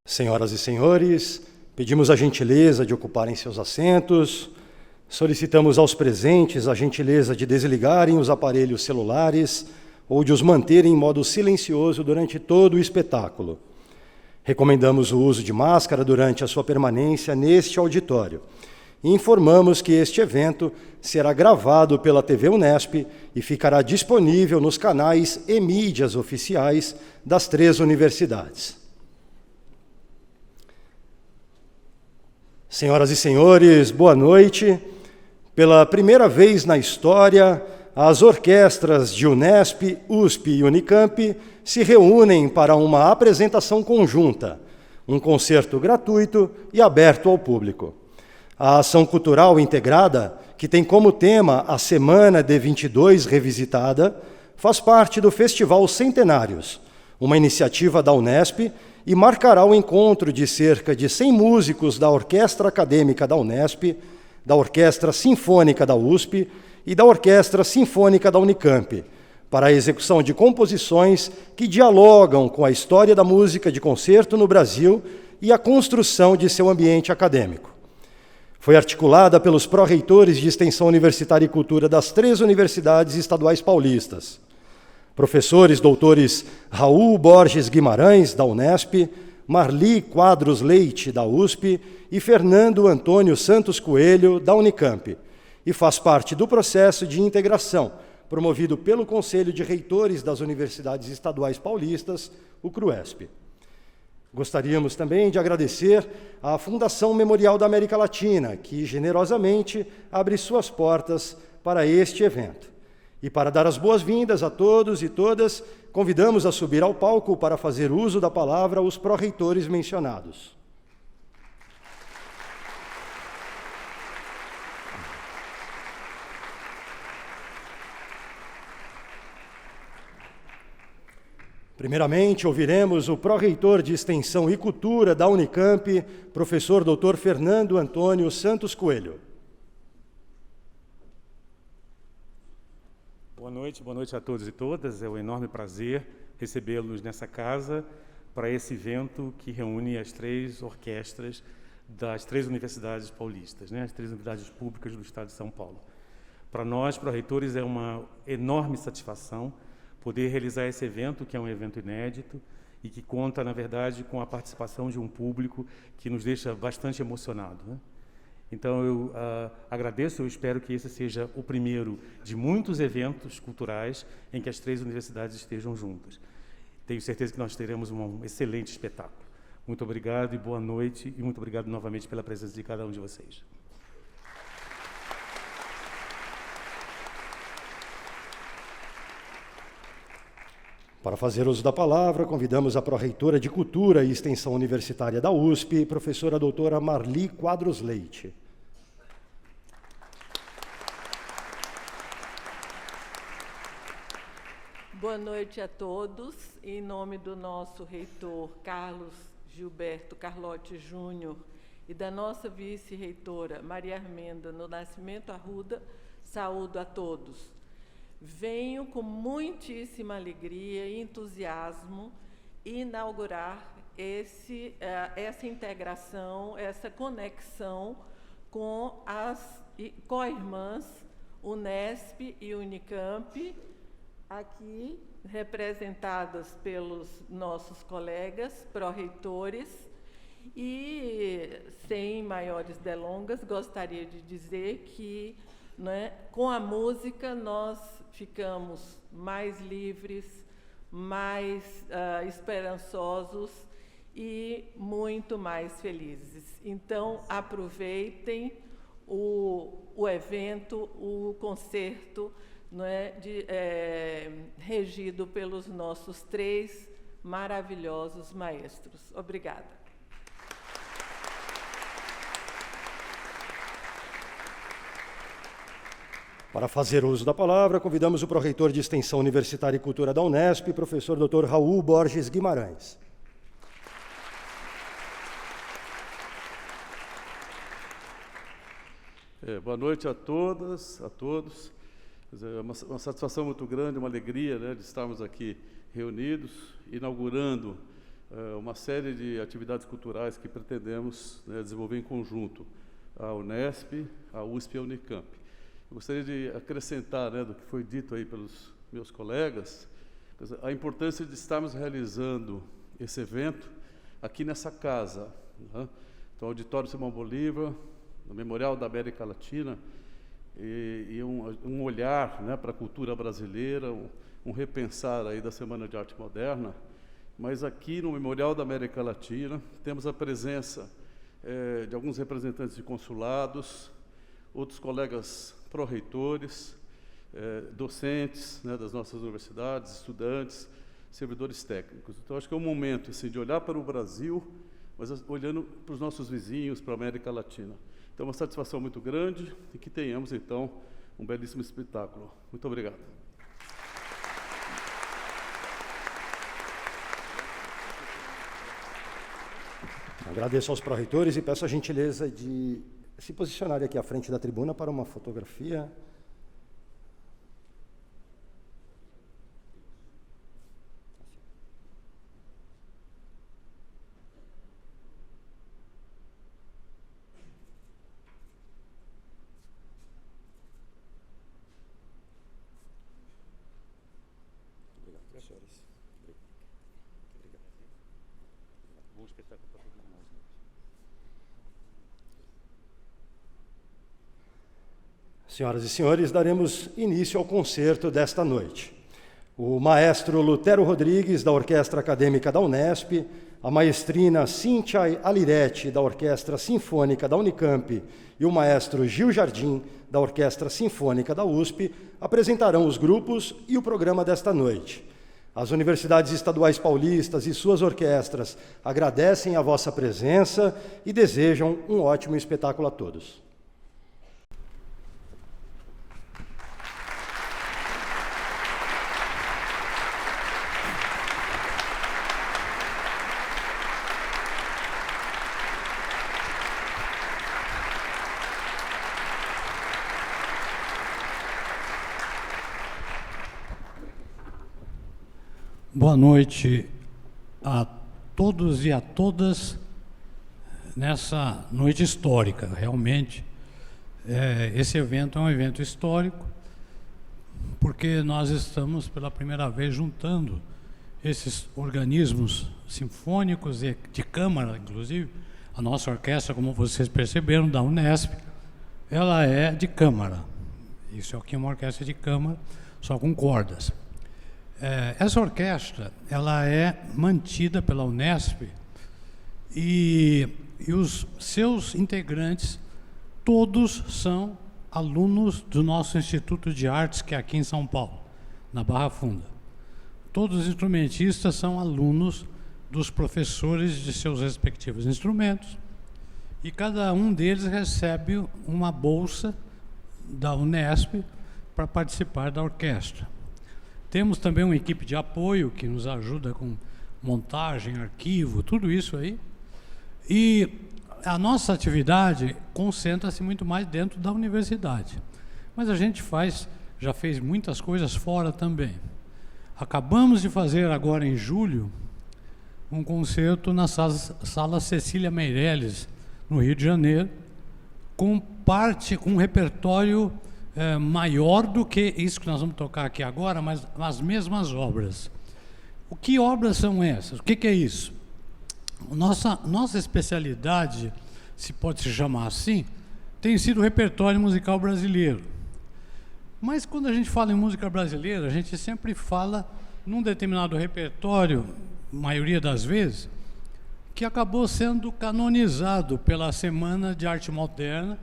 Senhoras e senhores, pedimos a gentileza de ocuparem seus assentos, solicitamos aos presentes a gentileza de desligarem os aparelhos celulares ou de os manterem em modo silencioso durante todo o espetáculo. Recomendamos o uso de máscara durante a sua permanência neste auditório. E informamos que este evento será gravado pela TV Unesp e ficará disponível nos canais e mídias oficiais das 3 universidades. Senhoras e senhores, boa noite. Pela primeira vez na história, as orquestras de Unesp, USP e Unicamp se reúnem para uma apresentação conjunta, um concerto gratuito e aberto ao público. A ação cultural integrada, que tem como tema a Semana de 22 Revisitada, faz parte do Festival Centenários, uma iniciativa da Unesp, e marcará o encontro de cerca de 100 músicos da Orquestra Acadêmica da Unesp, da Orquestra Sinfônica da USP e da Orquestra Sinfônica da Unicamp, para a execução de composições que dialogam com a história da música de concerto no Brasil e a construção de seu ambiente acadêmico. Foi articulada pelos pró-reitores de Extensão Universitária e Cultura das 3 universidades estaduais paulistas, professores doutores Raul Borges Guimarães, da Unesp, Marli Quadros Leite, da USP, e Fernando Antônio Santos Coelho, da Unicamp, e faz parte do processo de integração promovido pelo Conselho de Reitores das Universidades Estaduais Paulistas, o CRUESP. Gostaríamos também de agradecer à Fundação Memorial da América Latina, que generosamente abre suas portas para este evento. E para dar as boas-vindas a todos e todas, convidamos a subir ao palco para fazer uso da palavra os pró-reitores mencionados. Primeiramente, ouviremos o pró-reitor de Extensão e Cultura da Unicamp, professor Dr. Fernando Antônio Santos Coelho. Boa noite a todos e todas. É um enorme prazer recebê-los nessa casa para esse evento que reúne as 3 orquestras das 3 universidades paulistas, as 3 universidades públicas do estado de São Paulo. Para nós, pró-reitores, é uma enorme satisfação poder realizar esse evento, que é um evento inédito e que conta, na verdade, com a participação de um público que nos deixa bastante emocionado, Então, eu agradeço, eu espero que esse seja o primeiro de muitos eventos culturais em que as 3 universidades estejam juntas. Tenho certeza que nós teremos um excelente espetáculo. Muito obrigado e boa noite, e muito obrigado novamente pela presença de cada um de vocês. Para fazer uso da palavra, convidamos a pró-reitora de Cultura e Extensão Universitária da USP, professora doutora Marli Quadros Leite. Boa noite a todos. Em nome do nosso reitor Carlos Gilberto Carlotti Júnior e da nossa vice-reitora Maria Armenda no Nascimento Arruda, saúdo a todos. Venho com muitíssima alegria e entusiasmo inaugurar essa integração, essa conexão com as co-irmãs Unesp e Unicamp, aqui representadas pelos nossos colegas pró-reitores. E, sem maiores delongas, gostaria de dizer que, com a música nós ficamos mais livres, mais esperançosos e muito mais felizes. Então, aproveitem o evento, o concerto, regido pelos nossos 3 maravilhosos maestros. Obrigada. Para fazer uso da palavra, convidamos o pró-reitor de Extensão Universitária e Cultura da Unesp, professor Dr. Raul Borges Guimarães. Boa noite a todas, a todos. É uma satisfação muito grande, uma alegria, de estarmos aqui reunidos, inaugurando uma série de atividades culturais que pretendemos, né, desenvolver em conjunto, a Unesp, a USP e a Unicamp. Eu gostaria de acrescentar, né, do que foi dito aí pelos meus colegas, a importância de estarmos realizando esse evento aqui nessa casa, né? Então, o Auditório Simão Bolívar, no Memorial da América Latina, e um olhar, né, para a cultura brasileira, um repensar aí da Semana de Arte Moderna. Mas aqui no Memorial da América Latina temos a presença de alguns representantes de consulados, outros colegas pró-reitores, docentes, né, das nossas universidades, estudantes, servidores técnicos. Então, acho que é um momento assim, de olhar para o Brasil, mas olhando para os nossos vizinhos, para a América Latina. Então, é uma satisfação muito grande e que tenhamos, então, um belíssimo espetáculo. Muito obrigado. Agradeço aos pró-reitores e peço a gentileza de se posicionarem aqui à frente da tribuna para uma fotografia. Senhoras e senhores, daremos início ao concerto desta noite. O maestro Lutero Rodrigues, da Orquestra Acadêmica da Unesp, a maestrina Cíntia Aliretti, da Orquestra Sinfônica da Unicamp, e o maestro Gil Jardim, da Orquestra Sinfônica da USP, apresentarão os grupos e o programa desta noite. As universidades estaduais paulistas e suas orquestras agradecem a vossa presença e desejam um ótimo espetáculo a todos. Boa noite a todos e a todas nessa noite histórica. Realmente, esse evento é um evento histórico, porque nós estamos pela primeira vez juntando esses organismos sinfônicos e de câmara, inclusive. A nossa orquestra, como vocês perceberam, da Unesp, ela é de câmara. Isso aqui é uma orquestra de câmara, só com cordas. Essa orquestra, ela é mantida pela Unesp e os seus integrantes, todos são alunos do nosso Instituto de Artes, que é aqui em São Paulo, na Barra Funda. Todos os instrumentistas são alunos dos professores de seus respectivos instrumentos e cada um deles recebe uma bolsa da Unesp para participar da orquestra. Temos também uma equipe de apoio que nos ajuda com montagem, arquivo, tudo isso aí. E a nossa atividade concentra-se muito mais dentro da universidade. Mas a gente já fez muitas coisas fora também. Acabamos de fazer agora em julho um concerto na Sala Cecília Meirelles, no Rio de Janeiro, com um repertório maior do que isso que nós vamos tocar aqui agora, mas as mesmas obras. Que obras são essas? O que é isso? Nossa especialidade, se pode se chamar assim, tem sido o repertório musical brasileiro. Mas quando a gente fala em música brasileira, a gente sempre fala num determinado repertório, maioria das vezes, que acabou sendo canonizado pela Semana de Arte Moderna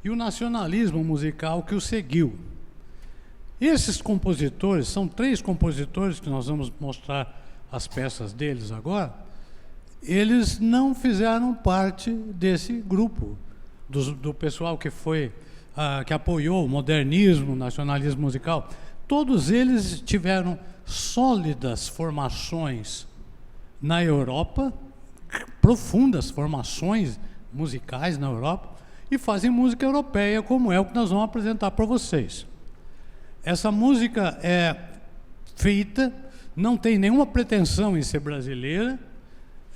e o nacionalismo musical que o seguiu. Esses compositores, são 3 compositores que nós vamos mostrar as peças deles agora, eles não fizeram parte desse grupo, do pessoal que apoiou o modernismo, o nacionalismo musical. Todos eles tiveram sólidas formações na Europa, profundas formações musicais na Europa, e fazem música europeia, como é o que nós vamos apresentar para vocês. Essa música é feita, não tem nenhuma pretensão em ser brasileira,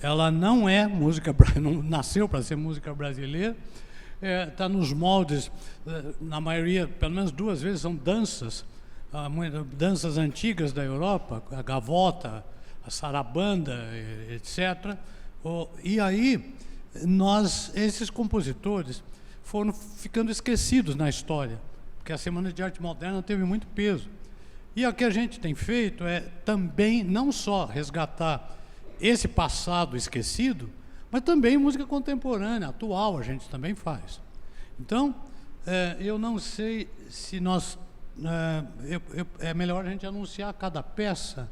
ela não é música, não nasceu para ser música brasileira, está nos moldes, na maioria, pelo menos 2 vezes, são danças, danças antigas da Europa, a gavota, a sarabanda, etc. E aí, esses compositores foram ficando esquecidos na história, porque a Semana de Arte Moderna teve muito peso. E o que a gente tem feito é também, não só resgatar esse passado esquecido, mas também música contemporânea, atual, a gente também faz. Então, eu não sei se nós... é melhor a gente anunciar cada peça.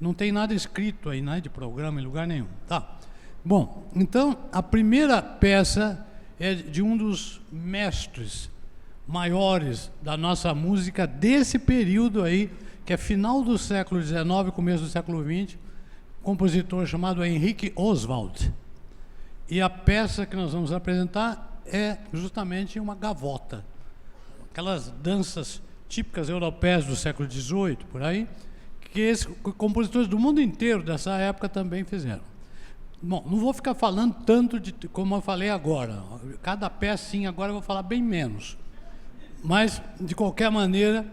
Não tem nada escrito aí, né, de programa em lugar nenhum. Tá. Bom, então, a primeira peça é de um dos mestres maiores da nossa música desse período aí, que é final do século XIX, começo do século XX, compositor chamado Henrique Oswald. E a peça que nós vamos apresentar é justamente uma gavota, aquelas danças típicas europeias do século XVIII, por aí, que esses compositores do mundo inteiro dessa época também fizeram. Bom, não vou ficar falando tanto de como eu falei agora. Cada pecinha agora eu vou falar bem menos. Mas, de qualquer maneira,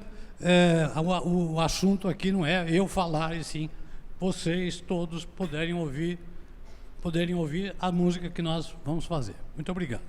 o assunto aqui não é eu falar, e sim vocês todos poderem ouvir a música que nós vamos fazer. Muito obrigado.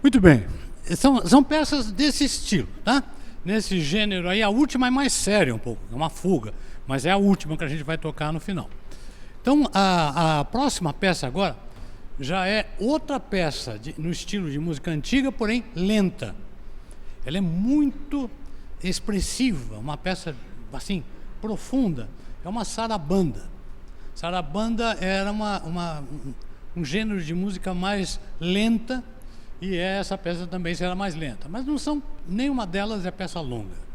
Muito bem. São peças desse estilo, tá? Nesse gênero aí. A última é mais séria um pouco, é uma fuga, mas é a última que a gente vai tocar no final. Então, a próxima peça agora já é outra peça no estilo de música antiga, porém lenta. Ela é muito expressiva, uma peça assim profunda. É uma sarabanda. Sarabanda era um gênero de música mais lenta, e essa peça também será mais lenta. Mas não são, nenhuma delas é peça longa.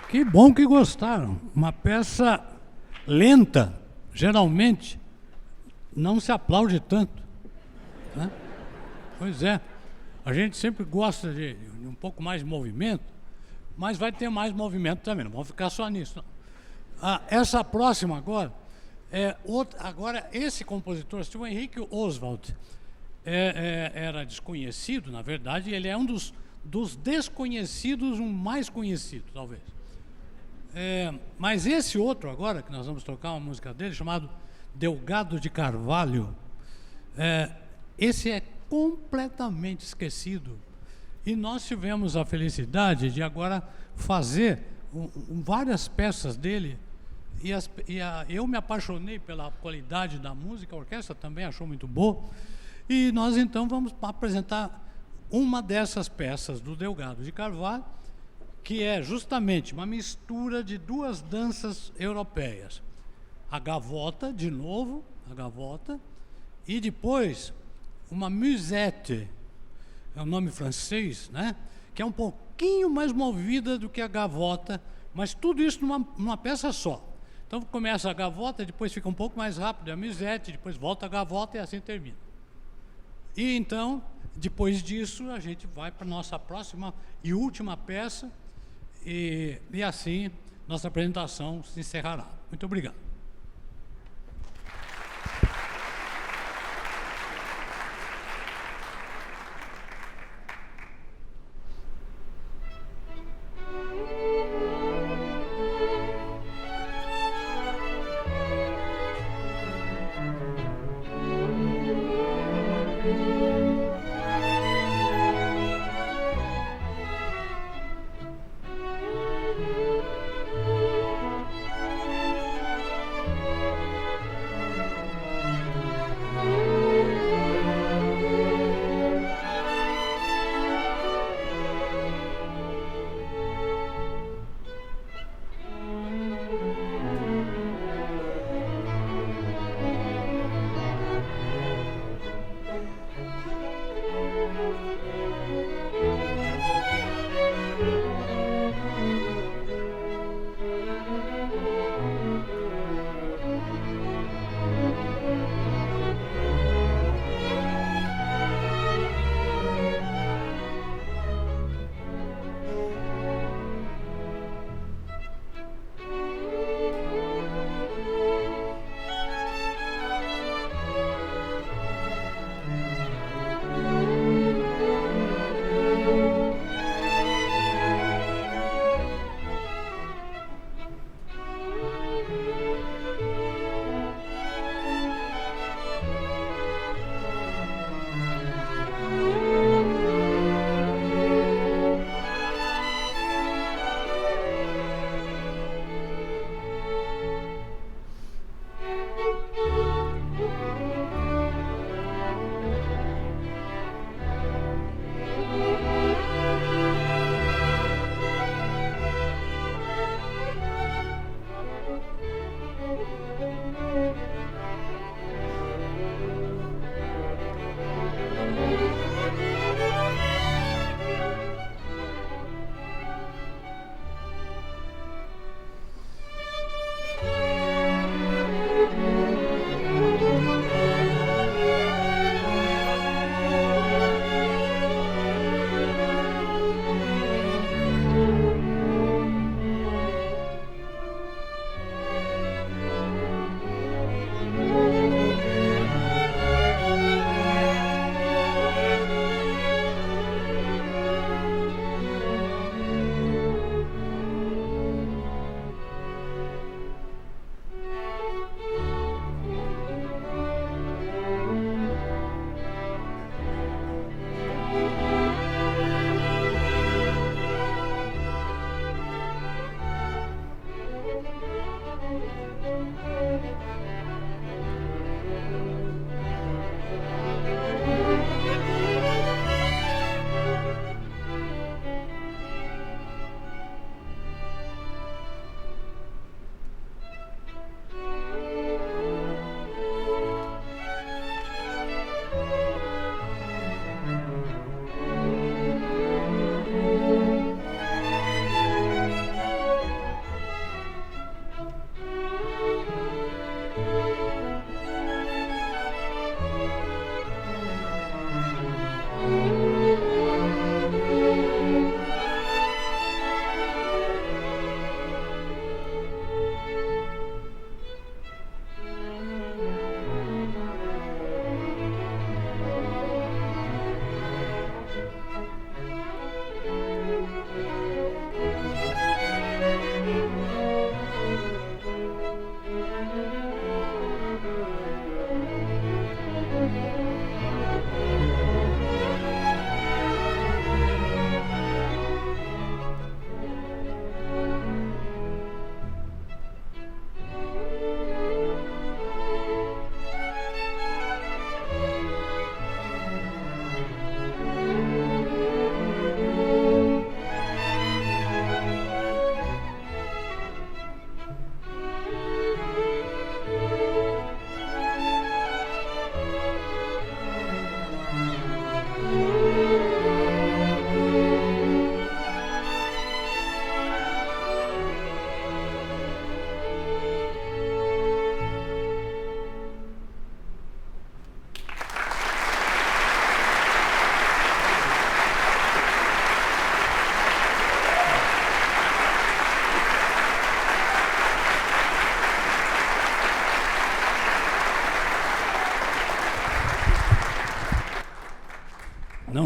Que bom que gostaram. Uma peça lenta, geralmente, não se aplaude tanto, né? Pois é. A gente sempre gosta de um pouco mais de movimento, mas vai ter mais movimento também, não vamos ficar só nisso, não. Essa próxima agora, agora esse compositor, Sr. Henrique Oswald, era desconhecido, na verdade, ele é um dos desconhecidos, um mais conhecido, talvez. Mas esse outro agora, que nós vamos tocar uma música dele, chamado Delgado de Carvalho, esse é completamente esquecido. E nós tivemos a felicidade de agora fazer várias peças dele, eu me apaixonei pela qualidade da música, a orquestra também achou muito boa, e nós então vamos apresentar uma dessas peças do Delgado de Carvalho, que é justamente uma mistura de duas danças europeias. A gavota, de novo, a gavota, e depois uma musette, é um nome francês, né? Que é um pouquinho mais movida do que a gavota, mas tudo isso numa peça só. Então começa a gavota, depois fica um pouco mais rápido a musette, depois volta a gavota e assim termina. E então, depois disso, a gente vai para a nossa próxima e última peça, e assim nossa apresentação se encerrará. Muito obrigado.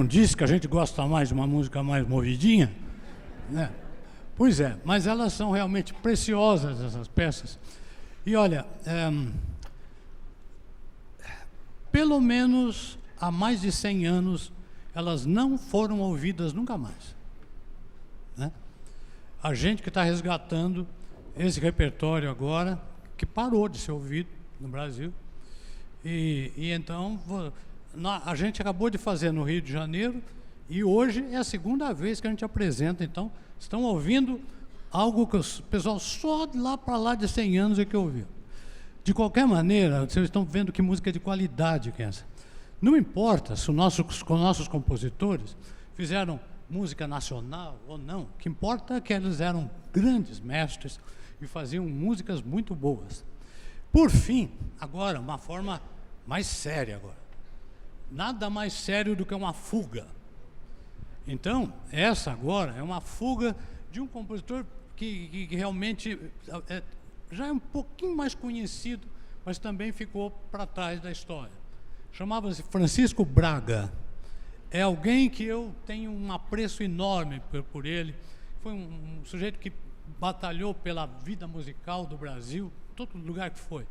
não disse que a gente gosta mais de uma música mais movidinha? Né? Pois é, mas elas são realmente preciosas, essas peças. E olha, pelo menos há mais de 100 anos, elas não foram ouvidas nunca mais. Né? A gente que está resgatando esse repertório agora, que parou de ser ouvido no Brasil, e então a gente acabou de fazer no Rio de Janeiro, e hoje é a segunda vez que a gente apresenta. Então, estão ouvindo algo que o pessoal só de lá para lá de 100 anos é que ouviu. De qualquer maneira, vocês estão vendo que música de qualidade que é essa. Não importa se os nossos compositores fizeram música nacional ou não, o que importa é que eles eram grandes mestres e faziam músicas muito boas. Por fim, agora, uma forma mais séria agora. Nada mais sério do que uma fuga. Então, essa agora é uma fuga de um compositor que realmente já é um pouquinho mais conhecido, mas também ficou para trás da história. Chamava-se Francisco Braga. É alguém que eu tenho um apreço enorme por ele. Foi um sujeito que batalhou pela vida musical do Brasil, todo lugar que foi.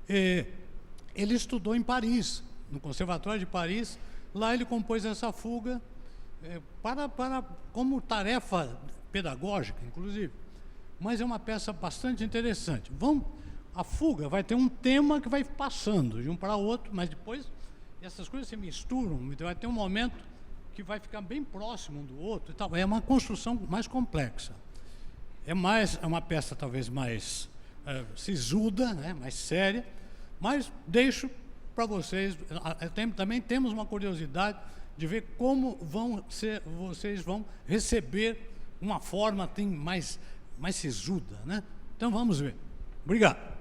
Ele estudou em Paris, no Conservatório de Paris. Lá ele compôs essa fuga como tarefa pedagógica, inclusive. Mas é uma peça bastante interessante. A fuga vai ter um tema que vai passando de um para outro, mas depois essas coisas se misturam, vai ter um momento que vai ficar bem próximo um do outro e tal. É uma construção mais complexa. É uma peça talvez mais sisuda, né, mais séria, mas deixo para vocês. Também temos uma curiosidade de ver como vocês vão receber uma forma mais sisuda, né? Então vamos ver. Obrigado.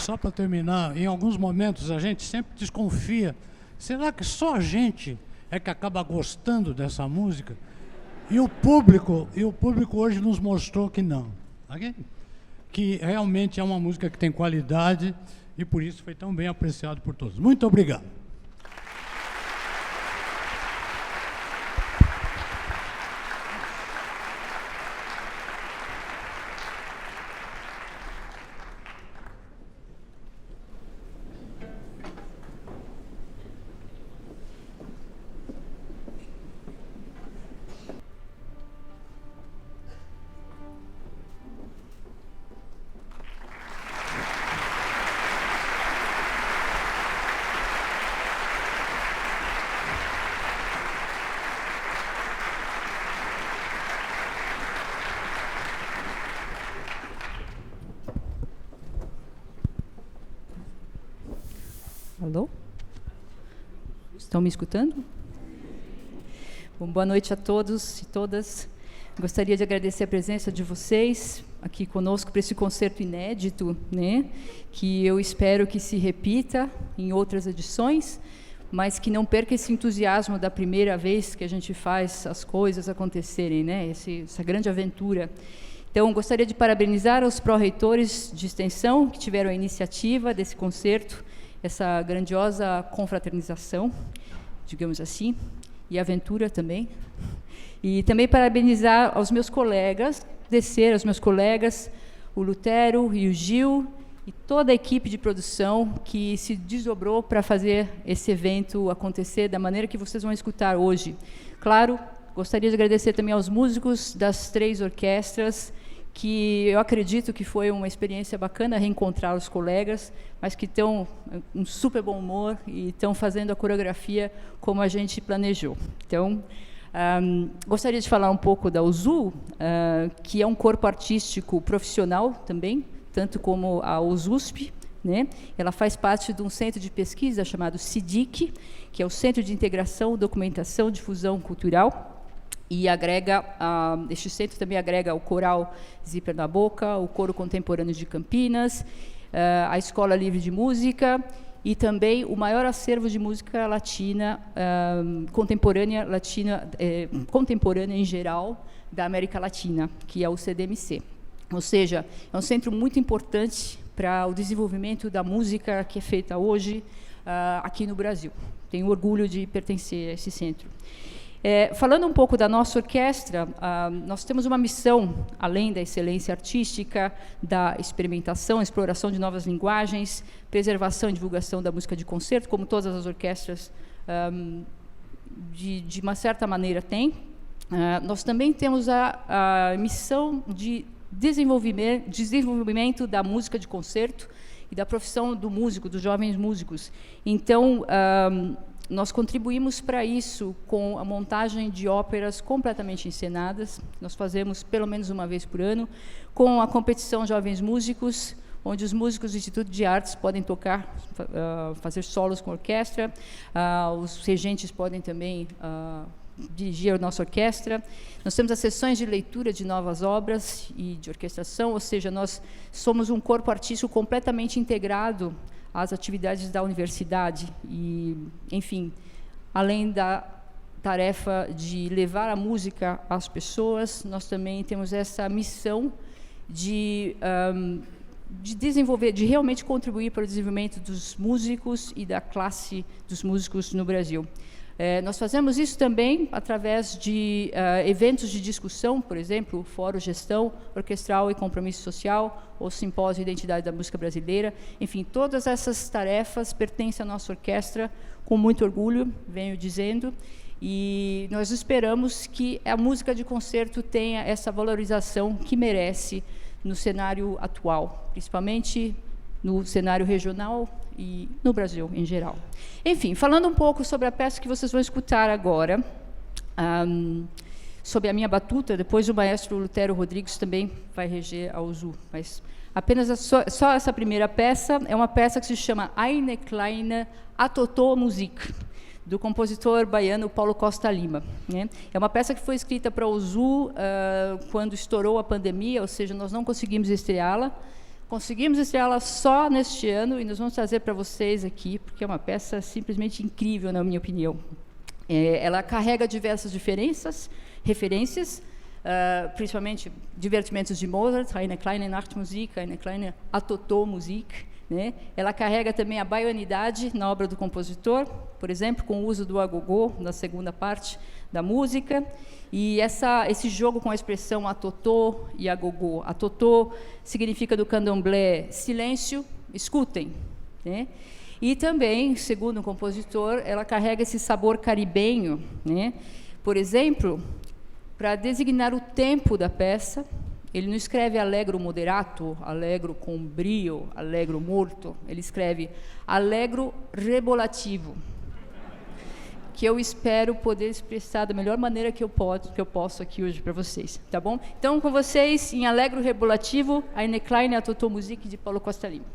só para terminar, em alguns momentos a gente sempre desconfia, será que só a gente é que acaba gostando dessa música? E o público hoje nos mostrou que não, okay? Que realmente é uma música que tem qualidade e por isso foi tão bem apreciado por todos. Muito obrigado. Alô? Estão me escutando? Bom, boa noite a todos e todas. Gostaria de agradecer a presença de vocês aqui conosco para esse concerto inédito, né? Que eu espero que se repita em outras edições, mas que não perca esse entusiasmo da primeira vez que a gente faz as coisas acontecerem, né? Essa grande aventura. Então, gostaria de parabenizar os pró-reitores de extensão que tiveram a iniciativa desse concerto, essa grandiosa confraternização, digamos assim, e aventura também. E também parabenizar aos meus colegas, aos meus colegas, o Lutero e o Gil, e toda a equipe de produção que se desdobrou para fazer esse evento acontecer da maneira que vocês vão escutar hoje. Claro, gostaria de agradecer também aos músicos das 3 orquestras, que eu acredito que foi uma experiência bacana reencontrar os colegas, mas que estão um super bom humor e estão fazendo a coreografia como a gente planejou. Então, gostaria de falar um pouco da USU, que é um corpo artístico profissional também, tanto como a USUSP, né? Ela faz parte de um centro de pesquisa chamado CIDIC, que é o Centro de Integração, Documentação e Difusão Cultural, e este centro também agrega o Coral Zíper na Boca, o Coro Contemporâneo de Campinas, a Escola Livre de Música e também o maior acervo de música latina, contemporânea em geral, da América Latina, que é o CDMC. Ou seja, é um centro muito importante para o desenvolvimento da música que é feita hoje aqui no Brasil. Tenho orgulho de pertencer a esse centro. Falando um pouco da nossa orquestra, nós temos uma missão, além da excelência artística, da experimentação, exploração de novas linguagens, preservação e divulgação da música de concerto, como todas as orquestras, de uma certa maneira, têm. Nós também temos a missão de desenvolvimento da música de concerto e da profissão do músico, dos jovens músicos. Então, nós contribuímos para isso com a montagem de óperas completamente encenadas. Nós fazemos pelo menos uma vez por ano, com a competição Jovens Músicos, onde os músicos do Instituto de Artes podem tocar, fazer solos com orquestra, os regentes podem também dirigir a nossa orquestra. Nós temos as sessões de leitura de novas obras e de orquestração, ou seja, nós somos um corpo artístico completamente integrado às atividades da universidade e, enfim, além da tarefa de levar a música às pessoas, nós também temos essa missão de desenvolver, de realmente contribuir para o desenvolvimento dos músicos e da classe dos músicos no Brasil. Nós fazemos isso também através de eventos de discussão, por exemplo, o Fórum Gestão Orquestral e Compromisso Social, ou Simpósio Identidade da Música Brasileira. Enfim, todas essas tarefas pertencem à nossa orquestra, com muito orgulho, venho dizendo, e nós esperamos que a música de concerto tenha essa valorização que merece no cenário atual, principalmente no cenário regional e no Brasil em geral. Enfim, falando um pouco sobre a peça que vocês vão escutar agora, sob a minha batuta, depois o maestro Lutero Rodrigues também vai reger a USU, mas apenas só essa primeira peça é uma peça que se chama Eine kleine Atotô-Musik, do compositor baiano Paulo Costa Lima, né? É uma peça que foi escrita para a USU quando estourou a pandemia, ou seja, nós não conseguimos estreá-la, Conseguimos estreá-la só neste ano, e nós vamos trazer para vocês aqui, porque é uma peça simplesmente incrível, na minha opinião. Ela carrega diversas referências, principalmente divertimentos de Mozart, eine kleine Nachtmusik, eine kleine Atotô-Musik, né? Ela carrega também a baianidade na obra do compositor, por exemplo, com o uso do agogô na segunda parte da música, e esse jogo com a expressão atotô e agogô. Atotô significa do candomblé silêncio, escutem, né? E também, segundo o compositor, ela carrega esse sabor caribenho, né? Por exemplo, para designar o tempo da peça, ele não escreve allegro moderato, allegro com brio, allegro morto. Ele escreve allegro rebolativo, que eu espero poder expressar da melhor maneira que eu posso aqui hoje para vocês, tá bom? Então, com vocês, em allegro rebolativo, eine kleine Atotô-Musik de Paulo Costa Lima.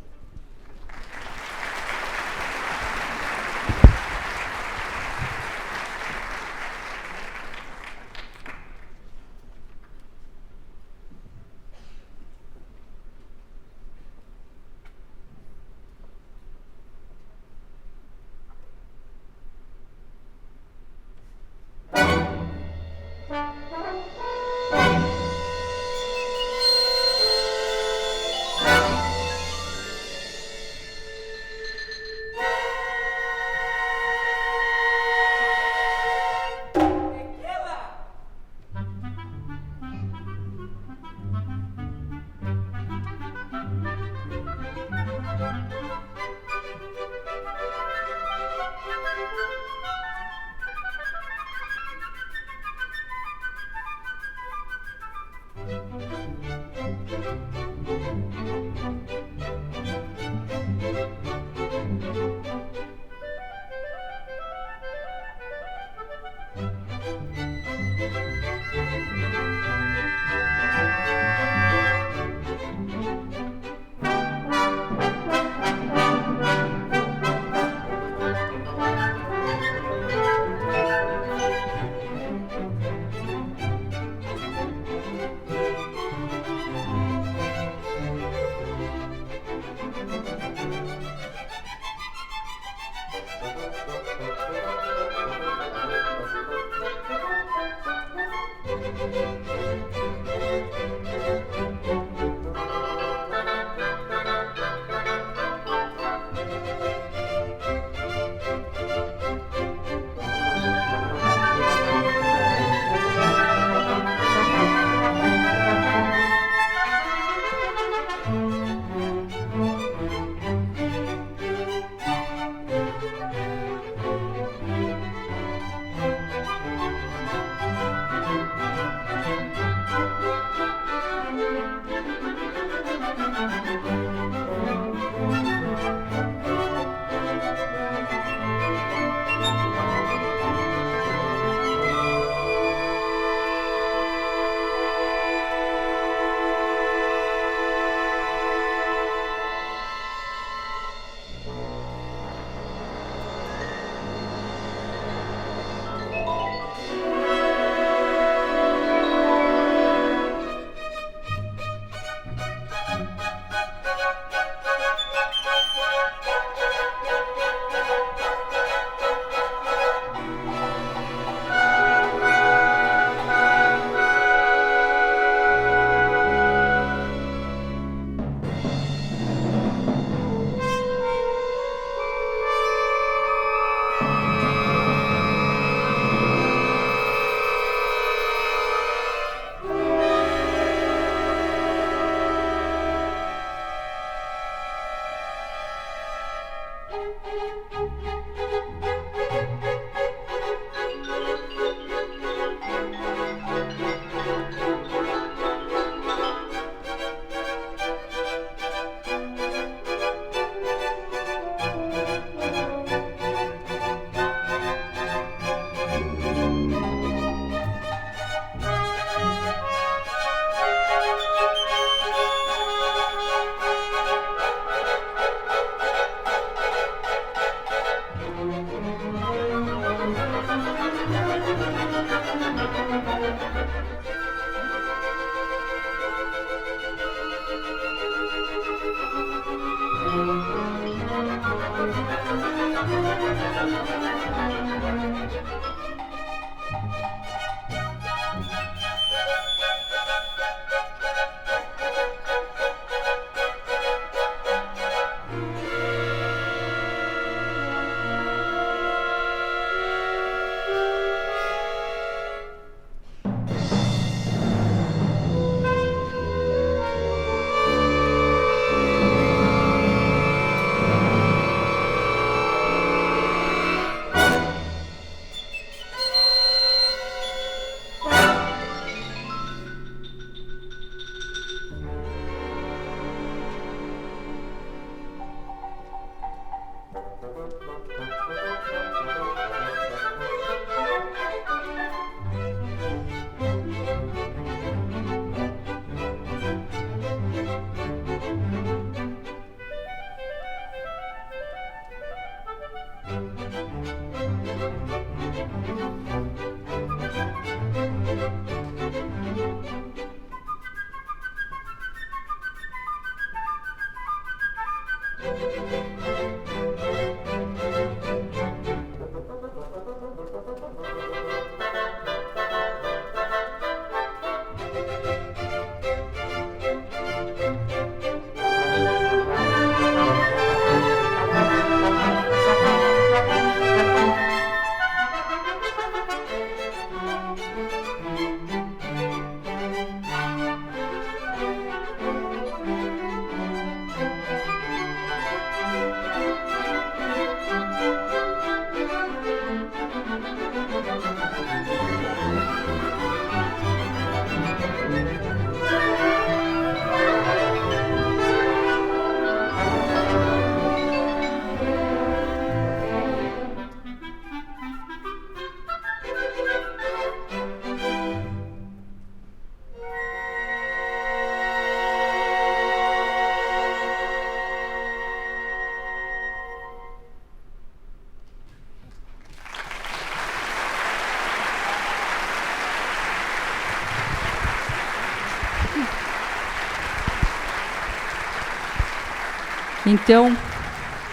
Então,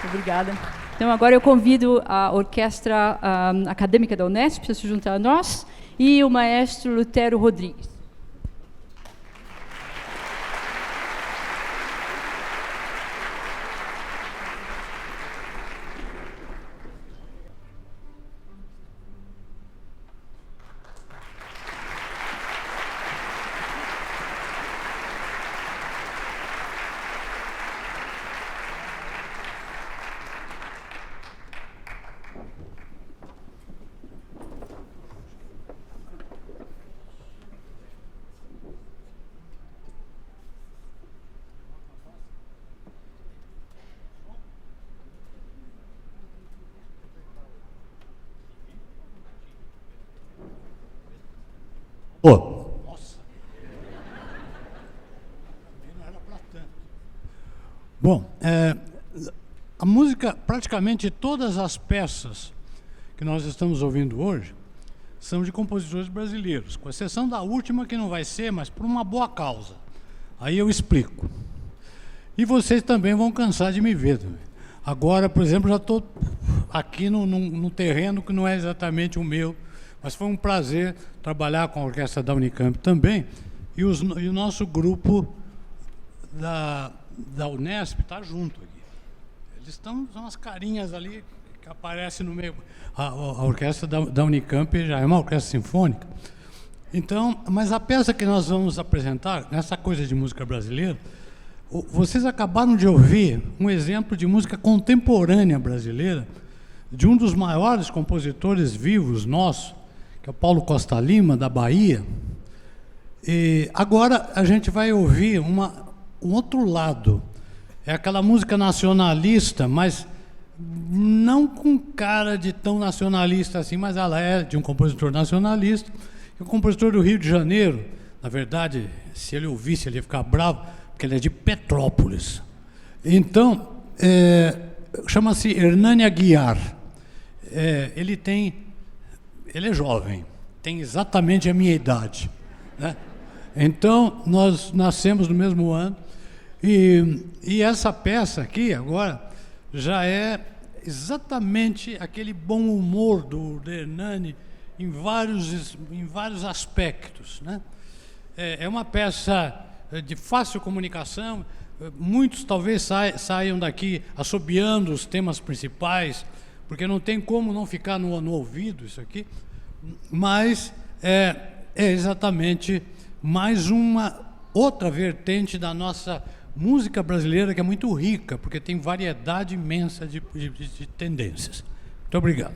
obrigada. Então, agora eu convido a Orquestra Acadêmica da Unesp a se juntar a nós e o maestro Lutero Rodrigues. Nossa. Não era pra tanto. Bom, a música, praticamente todas as peças que nós estamos ouvindo hoje são de compositores brasileiros, com exceção da última que não vai ser, mas por uma boa causa. Aí eu explico. E vocês também vão cansar de me ver também. Agora, por exemplo, já estou aqui num terreno que não é exatamente o meu, mas foi um prazer trabalhar com a orquestra da Unicamp também, e o nosso grupo da Unesp está junto aqui. Eles estão, são as carinhas ali que aparecem no meio. A orquestra da Unicamp já é uma orquestra sinfônica. Então, mas a peça que nós vamos apresentar, nessa coisa de música brasileira, vocês acabaram de ouvir um exemplo de música contemporânea brasileira, de um dos maiores compositores vivos nossos, que é o Paulo Costa Lima, da Bahia. E agora a gente vai ouvir um outro lado. É aquela música nacionalista, mas não com cara de tão nacionalista assim, mas ela é de um compositor nacionalista, que é um compositor do Rio de Janeiro. Na verdade, se ele ouvisse, ele ia ficar bravo, porque ele é de Petrópolis. Então, chama-se Hernani Aguiar. Ele é jovem, tem exatamente a minha idade, né? Então, nós nascemos no mesmo ano, e essa peça aqui, agora, já é exatamente aquele bom humor do Hernani em vários aspectos, né? É uma peça de fácil comunicação. Muitos talvez saiam daqui assobiando os temas principais, porque não tem como não ficar no ouvido isso aqui, mas é exatamente mais uma outra vertente da nossa música brasileira, que é muito rica, porque tem variedade imensa de tendências. Muito obrigado.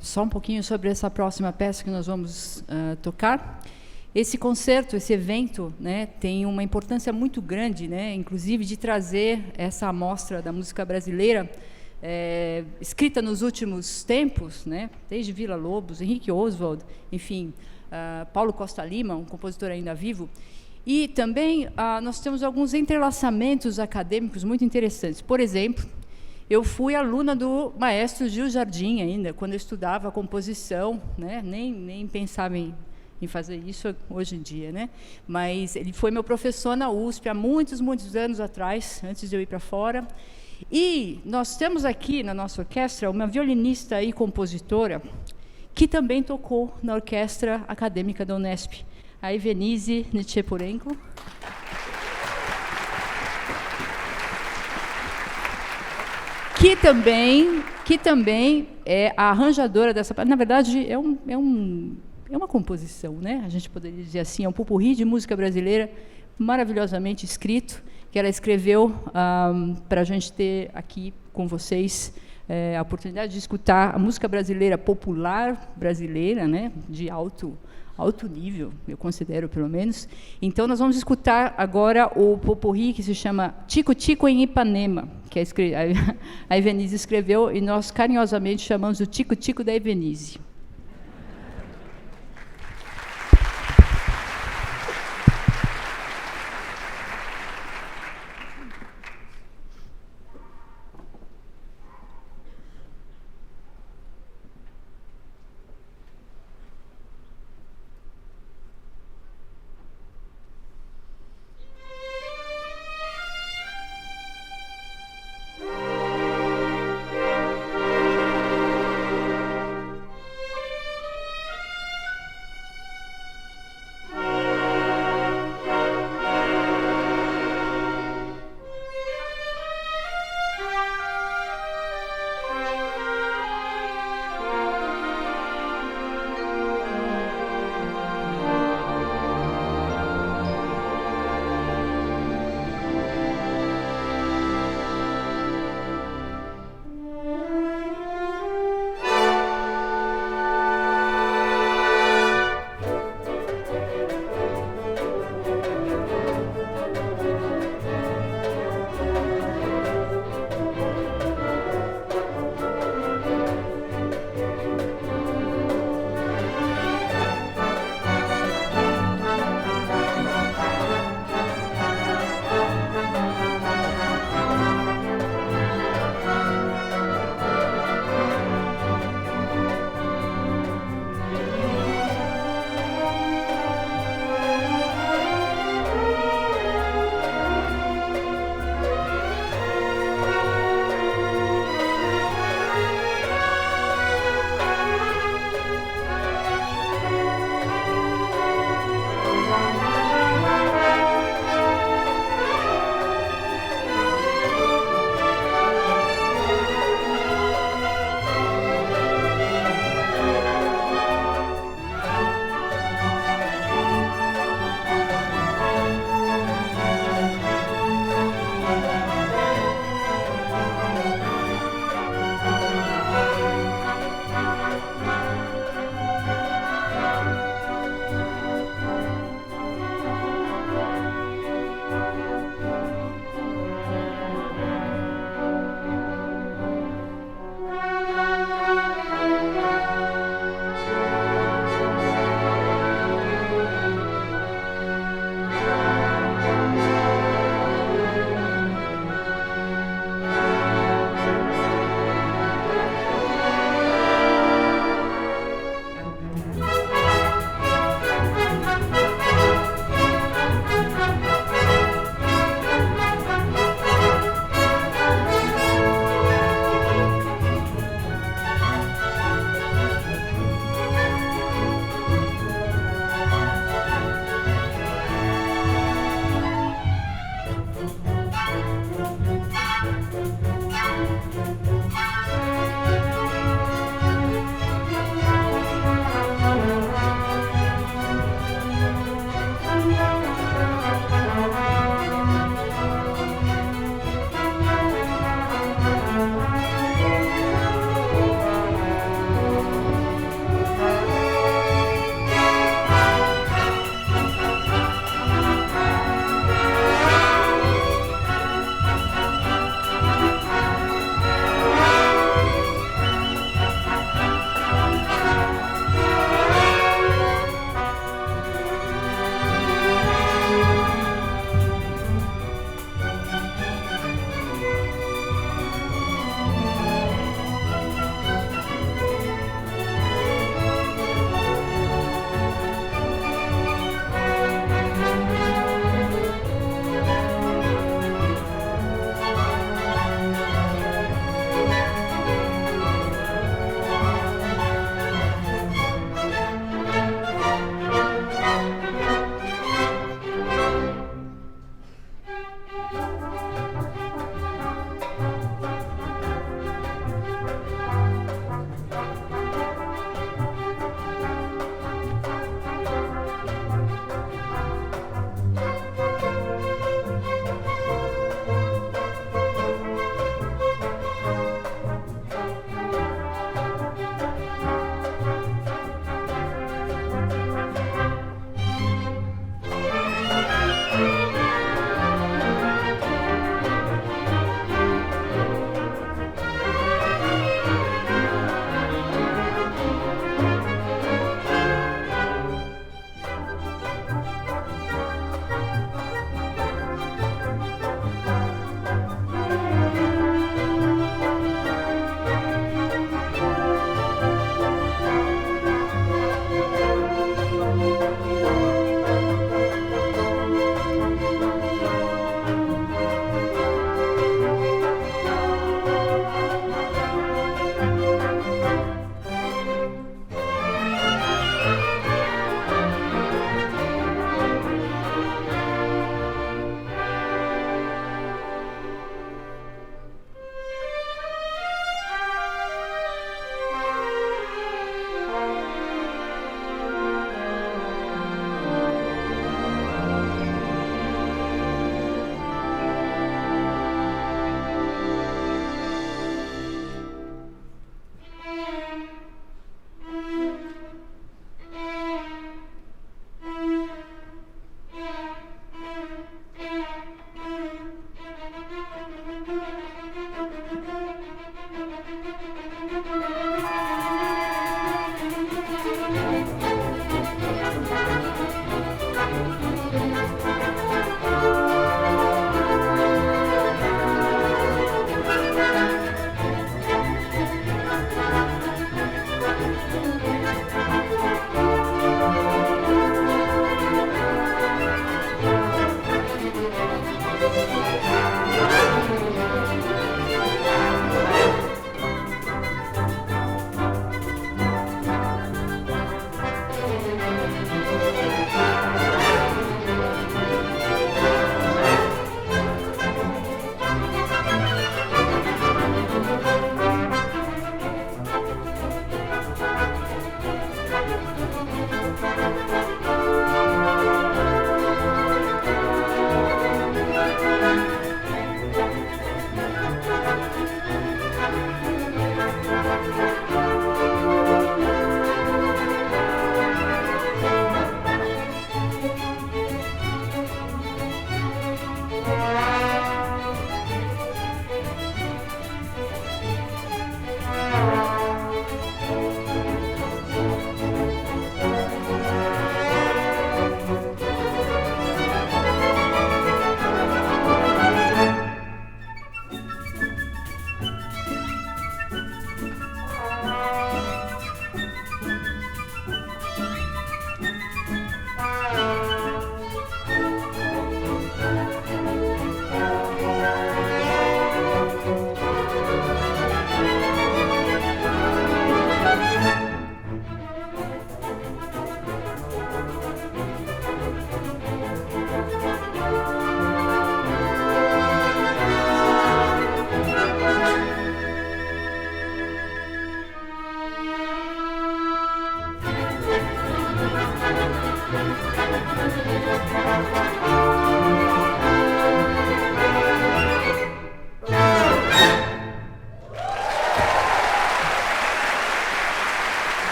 só um pouquinho sobre essa próxima peça que nós vamos tocar. Esse concerto, esse evento, né, tem uma importância muito grande, né, inclusive de trazer essa amostra da música brasileira, escrita nos últimos tempos, né, desde Villa-Lobos, Henrique Oswald, enfim, Paulo Costa Lima, um compositor ainda vivo. E também nós temos alguns entrelaçamentos acadêmicos muito interessantes. Por exemplo, eu fui aluna do maestro Gil Jardim ainda, quando eu estudava composição, né, nem pensava em fazer isso hoje em dia, né? Mas ele foi meu professor na USP há muitos anos atrás, antes de eu ir para fora. E nós temos aqui na nossa orquestra uma violinista e compositora que também tocou na orquestra acadêmica da Unesp, a Evenise Nitchepurenko. Que também é a arranjadora dessa... Na verdade, é uma composição, né? A gente poderia dizer assim, é um popurrí de música brasileira maravilhosamente escrito, que ela escreveu para a gente ter aqui com vocês a oportunidade de escutar a música brasileira popular brasileira, né? De alto nível, eu considero, pelo menos. Então, nós vamos escutar agora o popurrí que se chama Tico Tico em Ipanema, que a Evenise escreveu, e nós carinhosamente chamamos o Tico Tico da Evenise.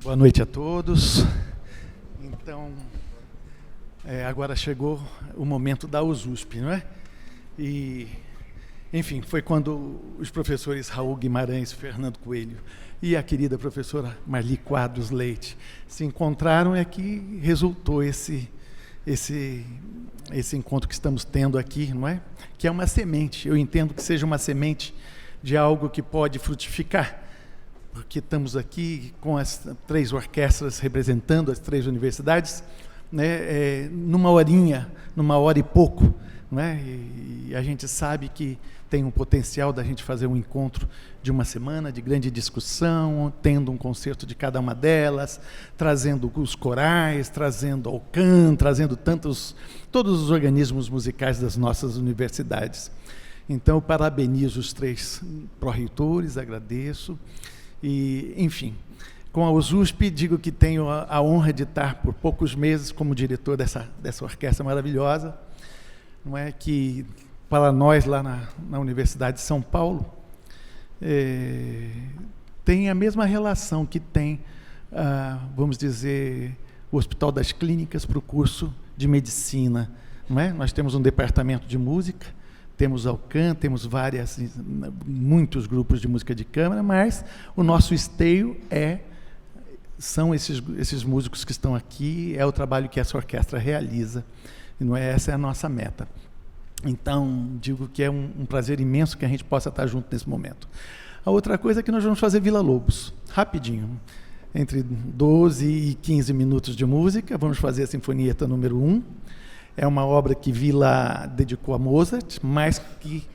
Boa noite a todos. Então, agora chegou o momento da USP, não é? E, enfim, foi quando os professores Raul Guimarães, Fernando Coelho e a querida professora Marli Quadros Leite se encontraram, é que resultou esse encontro que estamos tendo aqui, não é? Que é uma semente. Eu entendo que seja uma semente de algo que pode frutificar, porque estamos aqui com as 3 orquestras representando as 3 universidades, né, numa horinha, numa hora e pouco, né, e a gente sabe que tem um potencial da gente fazer um encontro de uma semana de grande discussão, tendo um concerto de cada uma delas, trazendo os corais, trazendo o CAN, trazendo todos os organismos musicais das nossas universidades. Então, eu parabenizo os 3 pró-reitores, agradeço. E, enfim, com a USP, digo que tenho a honra de estar por poucos meses como diretor dessa orquestra maravilhosa, não é, que para nós lá na Universidade de São Paulo tem a mesma relação que tem, vamos dizer, o Hospital das Clínicas para o curso de medicina, não é? Nós temos um departamento de música, temos Alcan, temos muitos grupos de música de câmara, mas o nosso esteio são esses músicos que estão aqui, é o trabalho que essa orquestra realiza, e não é, essa é a nossa meta. Então, digo que é um prazer imenso que a gente possa estar junto nesse momento. A outra coisa é que nós vamos fazer Vila Lobos, rapidinho, entre 12 e 15 minutos de música, vamos fazer a Sinfonieta número 1, é uma obra que Vila dedicou a Mozart, mas que,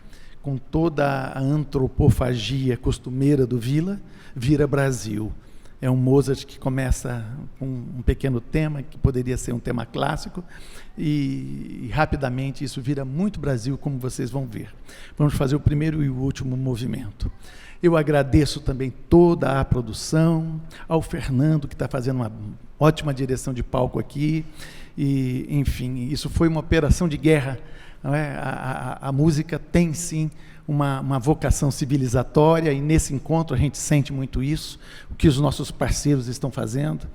com toda a antropofagia costumeira do Vila, vira Brasil. É um Mozart que começa com um pequeno tema, que poderia ser um tema clássico, e rapidamente isso vira muito Brasil, como vocês vão ver. Vamos fazer o primeiro e o último movimento. Eu agradeço também toda a produção, ao Fernando, que está fazendo uma ótima direção de palco aqui, e, enfim, isso foi uma operação de guerra, não é? A música tem, sim, uma vocação civilizatória, e nesse encontro a gente sente muito isso, o que os nossos parceiros estão fazendo,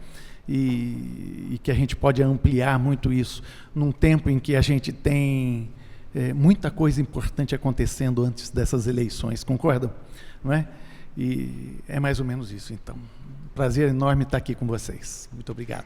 e que a gente pode ampliar muito isso, num tempo em que a gente tem muita coisa importante acontecendo antes dessas eleições, concordam? Não é? E é mais ou menos isso, então. Prazer enorme estar aqui com vocês. Muito obrigado.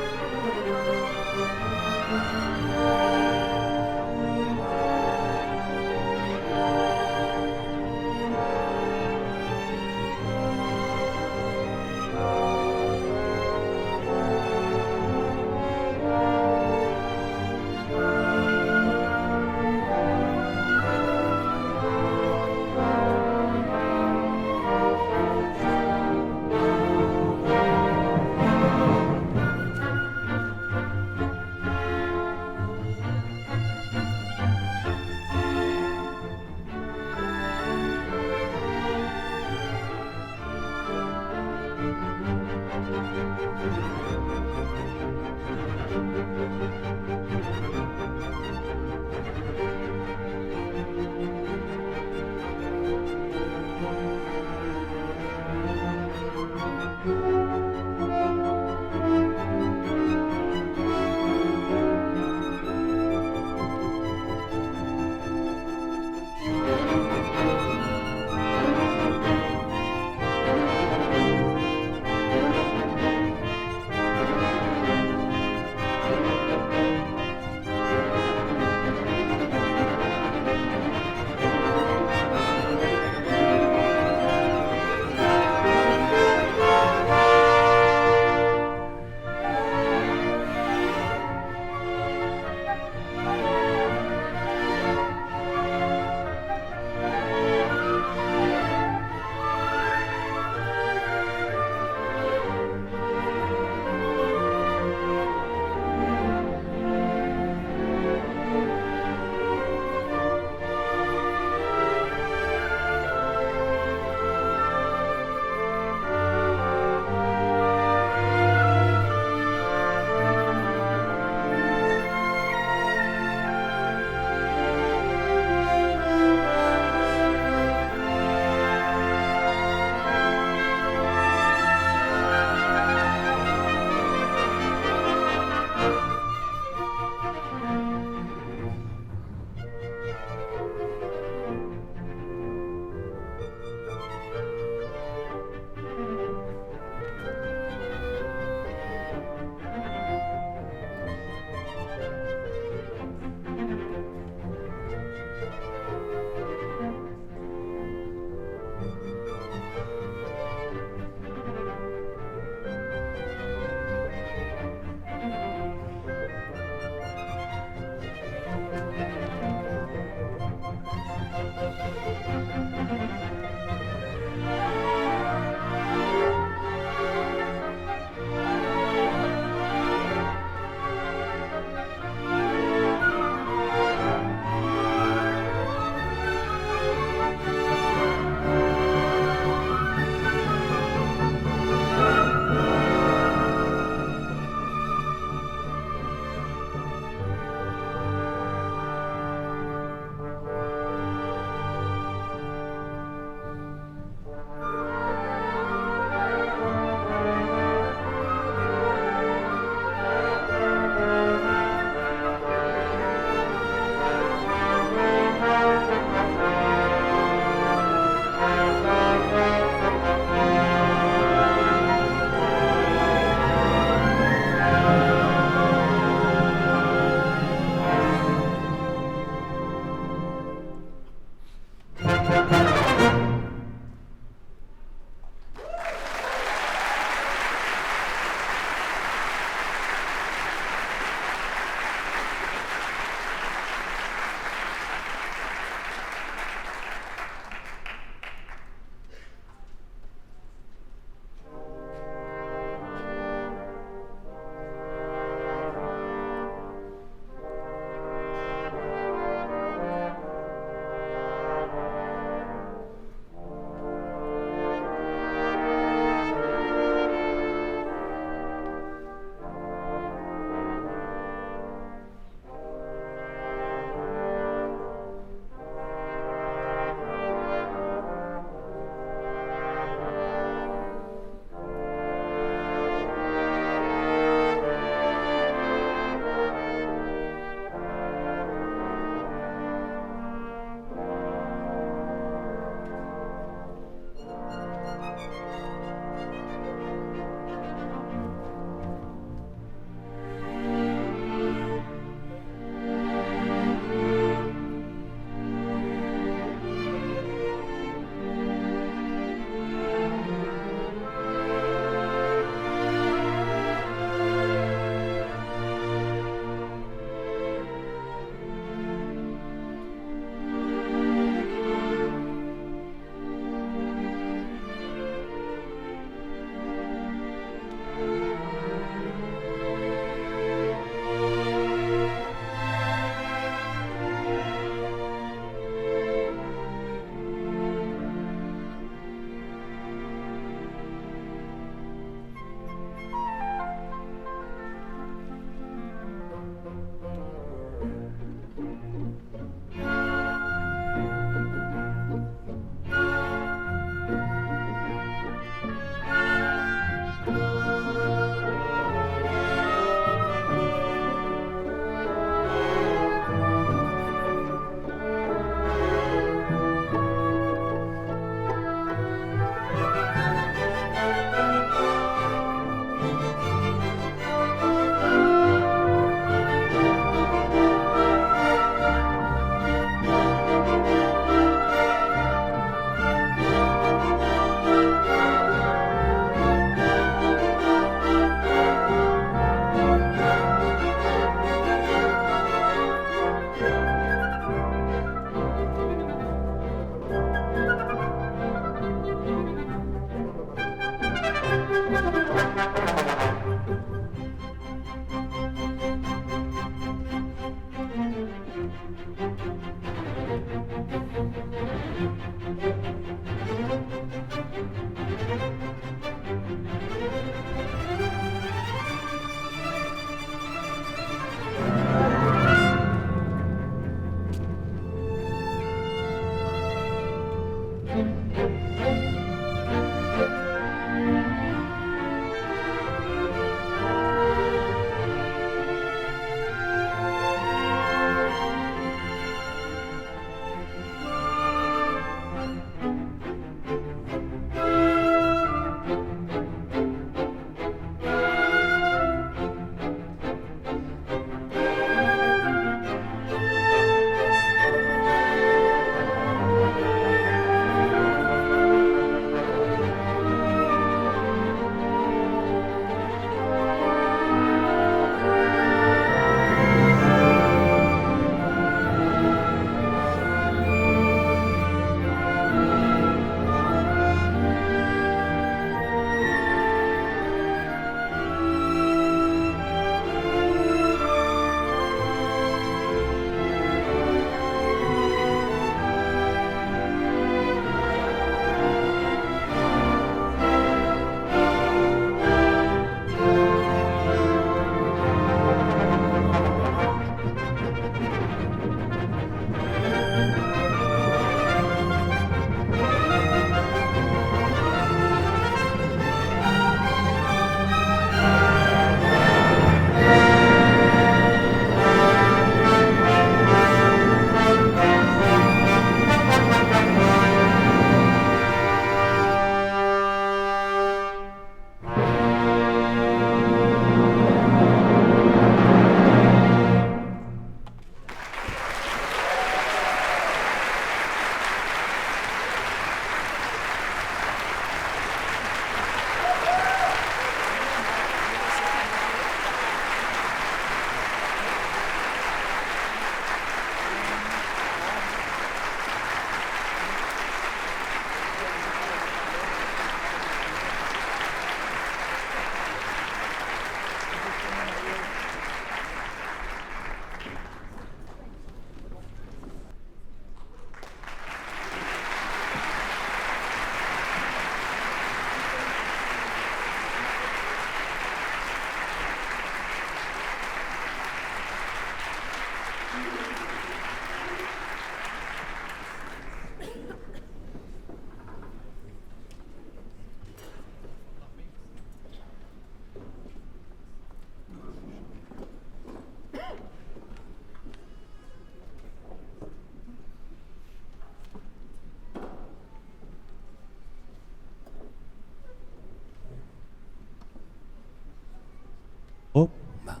Opa.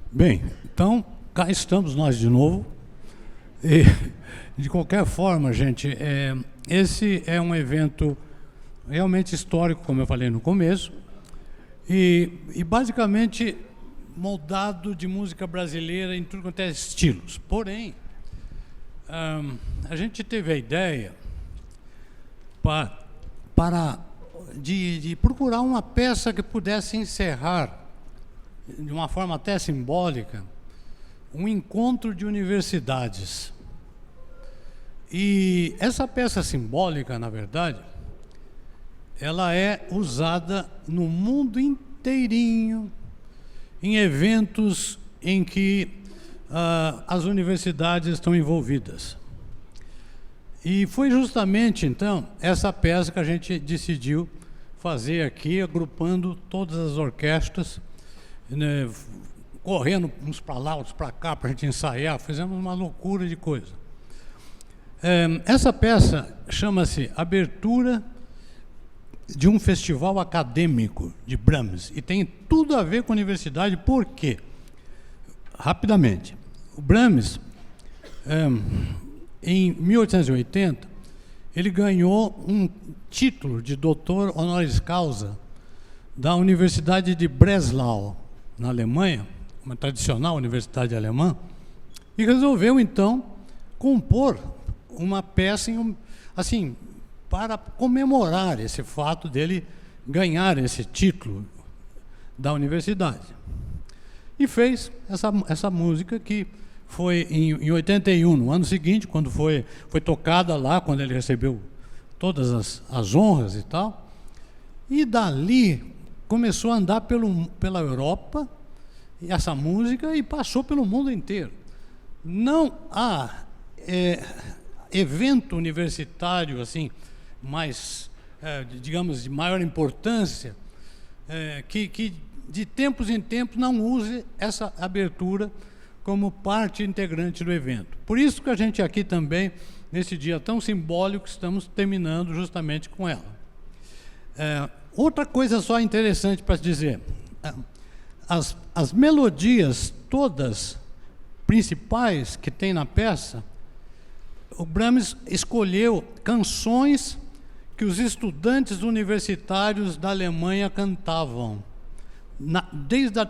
Bem, então, cá estamos nós de novo. E, de qualquer forma, gente, esse é um evento realmente histórico, como eu falei no começo, e basicamente moldado de música brasileira em tudo quanto é estilos. Porém, a gente teve a ideia de procurar uma peça que pudesse encerrar, de uma forma até simbólica, um encontro de universidades. E essa peça simbólica, na verdade, ela é usada no mundo inteirinho, em eventos em que as universidades estão envolvidas. E foi justamente, então, essa peça que a gente decidiu fazer aqui, agrupando todas as orquestras, né, correndo uns para lá, outros para cá, para a gente ensaiar, fizemos uma loucura de coisa. Essa peça chama-se Abertura de um Festival Acadêmico de Brahms, e tem tudo a ver com a universidade. Por quê? Rapidamente, o Brahms, em 1880, ele ganhou um título de doutor honoris causa da Universidade de Breslau, na Alemanha, uma tradicional universidade alemã, e resolveu, então, compor uma peça, assim, para comemorar esse fato dele ganhar esse título da universidade. E fez essa música que foi em 81, no ano seguinte, quando foi tocada lá, quando ele recebeu todas as honras e tal. E dali começou a andar pela Europa, essa música, e passou pelo mundo inteiro. Não há evento universitário assim, mais, digamos, de maior importância, que de tempos em tempos não use essa abertura como parte integrante do evento. Por isso que a gente aqui também, nesse dia tão simbólico, estamos terminando justamente com ela. Outra coisa só interessante para dizer, as melodias todas principais que tem na peça, o Brahms escolheu canções que os estudantes universitários da Alemanha cantavam, desde a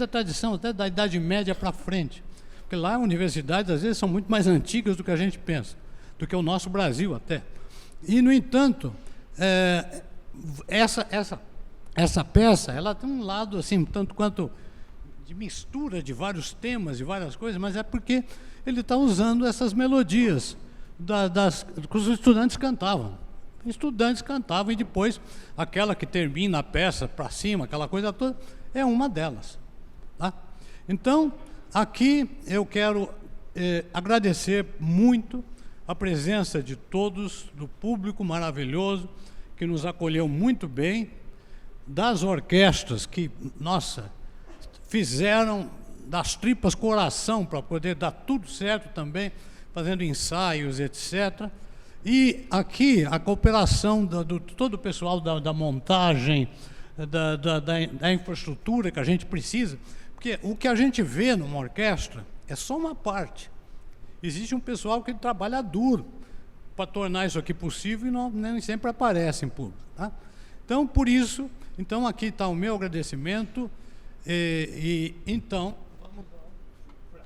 tradição até da Idade Média para frente. Porque lá as universidades, às vezes, são muito mais antigas do que a gente pensa, do que o nosso Brasil até. E, no entanto, essa peça, ela tem um lado, assim, tanto quanto de mistura de vários temas e várias coisas, mas é porque ele está usando essas melodias que os estudantes cantavam. Estudantes cantavam e depois aquela que termina a peça para cima, aquela coisa toda, é uma delas. Tá? Então, aqui eu quero agradecer muito a presença de todos, do público maravilhoso, que nos acolheu muito bem, das orquestras que, nossa, fizeram das tripas coração para poder dar tudo certo também, fazendo ensaios, etc. E aqui a cooperação do todo o pessoal da montagem, da infraestrutura que a gente precisa, porque o que a gente vê numa orquestra é só uma parte. Existe um pessoal que trabalha duro para tornar isso aqui possível e nem sempre aparece em público. Tá? Então, por isso, aqui está o meu agradecimento. Então, vamos lá.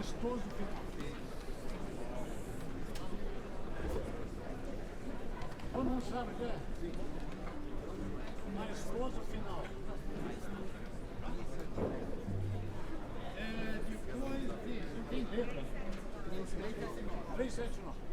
Maestoso final. Todo mundo sabe o que é? Maestoso final. Depois de... Não tem letra. 379.